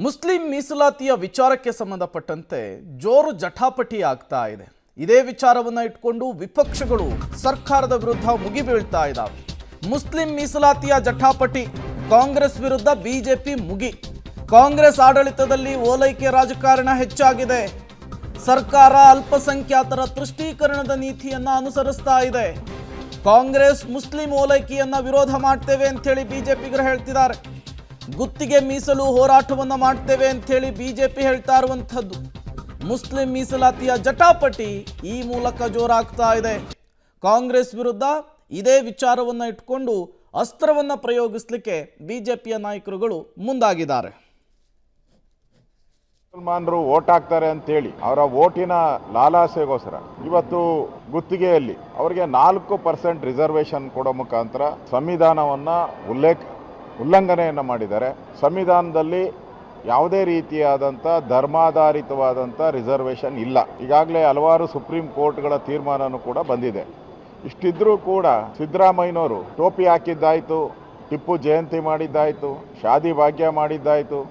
Muslim ಮೀಸಲಾತಿಯ ವಿಚಾರಕ್ಕೆ ಸಂಬಂಧಪಟ್ಟಂತೆ ಜೋರು ಜಟಾಪಟಿ ಆಗ್ತಾ ಇದೆ. ಇದೇ ವಿಚಾರವನ್ನು ಇಟ್ಕೊಂಡು ವಿಪಕ್ಷಗಳು ಸರ್ಕಾರದ ವಿರುದ್ಧ ಮುಗಿಬೀಳ್ತಾ ಇದ್ದಾವೆ. ಮುಸ್ಲಿಂ ಮೀಸಲಾತಿಯ ಜಟಾಪಟಿ, ಕಾಂಗ್ರೆಸ್ ವಿರುದ್ಧ ಬಿಜೆಪಿ ಮುಗಿ. ಕಾಂಗ್ರೆಸ್ ಆಡಳಿತದಲ್ಲಿ ಓಲೈಕೆ ರಾಜಕಾರಣ ಹೆಚ್ಚಾಗಿದೆ. ಸರ್ಕಾರ ಅಲ್ಪಸಂಖ್ಯಾತರ ತುಷ್ಟೀಕರಣದ ನೀತಿಯನ್ನ ಅನುಸರಿಸ್ತಾ ಇದೆ. ಕಾಂಗ್ರೆಸ್ ಮುಸ್ಲಿಂ ಓಲೈಕೆಯನ್ನ ವಿರೋಧ ಮಾಡ್ತೇವೆ ಅಂತ ಹೇಳಿ ಬಿಜೆಪಿಗರು ಹೇಳ್ತಿದ್ದಾರೆ. ಗುತ್ತಿಗೆ ಮೀಸಲು ಹೋರಾಟವನ್ನ ಮಾಡ್ತೇವೆ ಅಂತ ಹೇಳಿ ಬಿಜೆಪಿ ಹೇಳ್ತಾ ಇರುವಂಥದ್ದು. ಮುಸ್ಲಿಂ ಮೀಸಲಾತಿಯ ಜಟಾಪಟಿ ಈ ಮೂಲಕ ಜೋರಾಗ್ತಾ ಇದೆ. ಕಾಂಗ್ರೆಸ್ ವಿರುದ್ಧ ಇದೇ ವಿಚಾರವನ್ನ ಇಟ್ಕೊಂಡು ಅಸ್ತ್ರವನ್ನ ಪ್ರಯೋಗಿಸಲಿಕ್ಕೆ ಬಿಜೆಪಿಯ ನಾಯಕರುಗಳು ಮುಂದಾಗಿದ್ದಾರೆ. ಮುಸಲ್ಮಾನರು ವೋಟ್ ಹಾಕ್ತಾರೆ ಅಂತೇಳಿ ಅವರ ವೋಟಿನ ಲಾಲಾಸೆಗೋಸ್ಕರ ಇವತ್ತು ಗುತ್ತಿಗೆಯಲ್ಲಿ ಅವರಿಗೆ 4% ರಿಸರ್ವೇಶನ್ ಕೊಡೋ ಮುಖಾಂತರ ಸಂವಿಧಾನವನ್ನ ಉಲ್ಲಂಘನೆಯನ್ನು ಮಾಡಿದ್ದಾರೆ. ಸಂವಿಧಾನದಲ್ಲಿ ಯಾವುದೇ ರೀತಿಯಾದಂಥ ಧರ್ಮಾಧಾರಿತವಾದಂಥ ರಿಸರ್ವೇಶನ್ ಇಲ್ಲ. ಈಗಾಗಲೇ ಹಲವಾರು ಸುಪ್ರೀಂ ಕೋರ್ಟ್ಗಳ ತೀರ್ಮಾನನೂ ಕೂಡ ಬಂದಿದೆ. ಇಷ್ಟಿದ್ರೂ ಕೂಡ ಸಿದ್ದರಾಮಯ್ಯನವರು ಟೋಪಿ ಹಾಕಿದ್ದಾಯಿತು, ಟಿಪ್ಪು ಜಯಂತಿ ಮಾಡಿದ್ದಾಯಿತು, ಶಾದಿ ಭಾಗ್ಯ ಮಾಡಿದ್ದಾಯಿತು,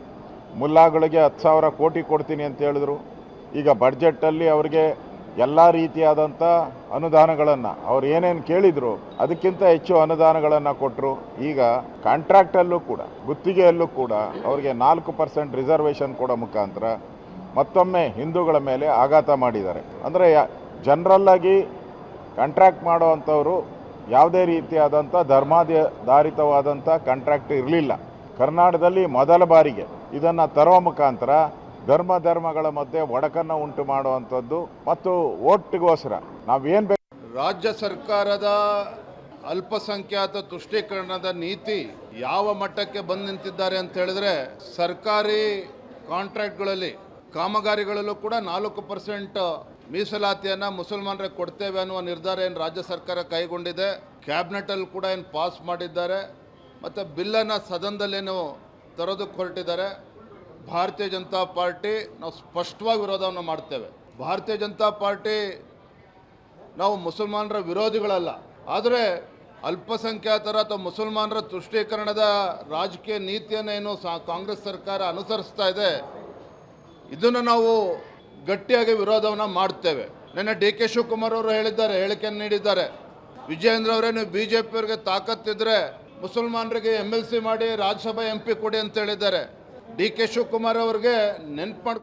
ಮುಲ್ಲಾಗಳಿಗೆ 10,000 ಕೋಟಿ ಕೊಡ್ತೀನಿ ಅಂತ ಹೇಳಿದ್ರು. ಈಗ ಬಡ್ಜೆಟ್ಟಲ್ಲಿ ಅವರಿಗೆ ಎಲ್ಲ ರೀತಿಯಾದಂಥ ಅನುದಾನಗಳನ್ನು ಅವ್ರು ಏನೇನು ಕೇಳಿದ್ರು ಅದಕ್ಕಿಂತ ಹೆಚ್ಚು ಅನುದಾನಗಳನ್ನು ಕೊಟ್ಟರು. ಈಗ ಕಾಂಟ್ರಾಕ್ಟಲ್ಲೂ ಕೂಡ ಗುತ್ತಿಗೆಯಲ್ಲೂ ಕೂಡ ಅವರಿಗೆ 4% ರಿಸರ್ವೇಷನ್ ಕೊಡೋ ಮುಖಾಂತರ ಮತ್ತೊಮ್ಮೆ ಹಿಂದೂಗಳ ಮೇಲೆ ಆಘಾತ ಮಾಡಿದ್ದಾರೆ. ಅಂದರೆ ಜನರಲ್ಲಾಗಿ ಕಾಂಟ್ರಾಕ್ಟ್ ಮಾಡೋ ಅಂಥವರು ಯಾವುದೇ ರೀತಿಯಾದಂಥ ಧರ್ಮಾಧಾರಿತವಾದಂಥ ಕಾಂಟ್ರಾಕ್ಟ್ ಇರಲಿಲ್ಲ. ಕರ್ನಾಟಕದಲ್ಲಿ ಮೊದಲ ಬಾರಿಗೆ ಇದನ್ನು ತರುವ ಮುಖಾಂತರ ಧರ್ಮಗಳ ಮಧ್ಯೆ ಒಡಕನ್ನು ಉಂಟು ಮಾಡುವಂಥದ್ದು ಮತ್ತು ಓಟ್ಗೋಸ್ಕರ ನಾವೇನು ಬೇಕು. ರಾಜ್ಯ ಸರ್ಕಾರದ ಅಲ್ಪಸಂಖ್ಯಾತ ತುಷ್ಟೀಕರಣದ ನೀತಿ ಯಾವ ಮಟ್ಟಕ್ಕೆ ಬಂದು ನಿಂತಿದ್ದಾರೆ ಅಂತ ಹೇಳಿದ್ರೆ, ಸರ್ಕಾರಿ ಕಾಂಟ್ರಾಕ್ಟ್ಗಳಲ್ಲಿ ಕಾಮಗಾರಿಗಳಲ್ಲೂ ಕೂಡ 4% ಮೀಸಲಾತಿಯನ್ನು ಮುಸಲ್ಮಾನರಿಗೆ ಕೊಡ್ತೇವೆ ಅನ್ನುವ ನಿರ್ಧಾರ ಏನು ರಾಜ್ಯ ಸರ್ಕಾರ ಕೈಗೊಂಡಿದೆ. ಕ್ಯಾಬಿನೆಟಲ್ಲಿ ಕೂಡ ಏನು ಪಾಸ್ ಮಾಡಿದ್ದಾರೆ ಮತ್ತು ಬಿಲ್ಲನ್ನು ಸದನದಲ್ಲೇನು ತರೋದಕ್ಕೆ ಹೊರಟಿದ್ದಾರೆ. ಭಾರತೀಯ ಜನತಾ ಪಾರ್ಟಿ ನಾವು ಸ್ಪಷ್ಟವಾಗಿ ವಿರೋಧವನ್ನು ಮಾಡ್ತೇವೆ. ಭಾರತೀಯ ಜನತಾ ಪಾರ್ಟಿ ನಾವು ಮುಸಲ್ಮಾನರ ವಿರೋಧಿಗಳಲ್ಲ, ಆದರೆ ಅಲ್ಪಸಂಖ್ಯಾತರ ಅಥವಾ ಮುಸಲ್ಮಾನರ ತುಷ್ಟೀಕರಣದ ರಾಜಕೀಯ ನೀತಿಯನ್ನು ಏನು ಕಾಂಗ್ರೆಸ್ ಸರ್ಕಾರ ಅನುಸರಿಸ್ತಾ ಇದೆ, ಇದನ್ನು ನಾವು ಗಟ್ಟಿಯಾಗಿ ವಿರೋಧವನ್ನು ಮಾಡ್ತೇವೆ. ನಿನ್ನೆ DK ಶಿವಕುಮಾರ್ ಅವರು ಹೇಳಿಕೆಯನ್ನು ನೀಡಿದ್ದಾರೆ. ವಿಜಯೇಂದ್ರ ಅವರೇ, ನೀವು BJP ಅವರಿಗೆ ತಾಕತ್ತಿದ್ರೆ ಮುಸಲ್ಮಾನರಿಗೆ MLC ಮಾಡಿ ರಾಜ್ಯಸಭಾ MP ಕೊಡಿ ಅಂತ ಹೇಳಿದ್ದಾರೆ. DK ಶಿವಕುಮಾರ್ ಅವ್ರಿಗೆ ನೆನ್ಪು ಮಾಡಿ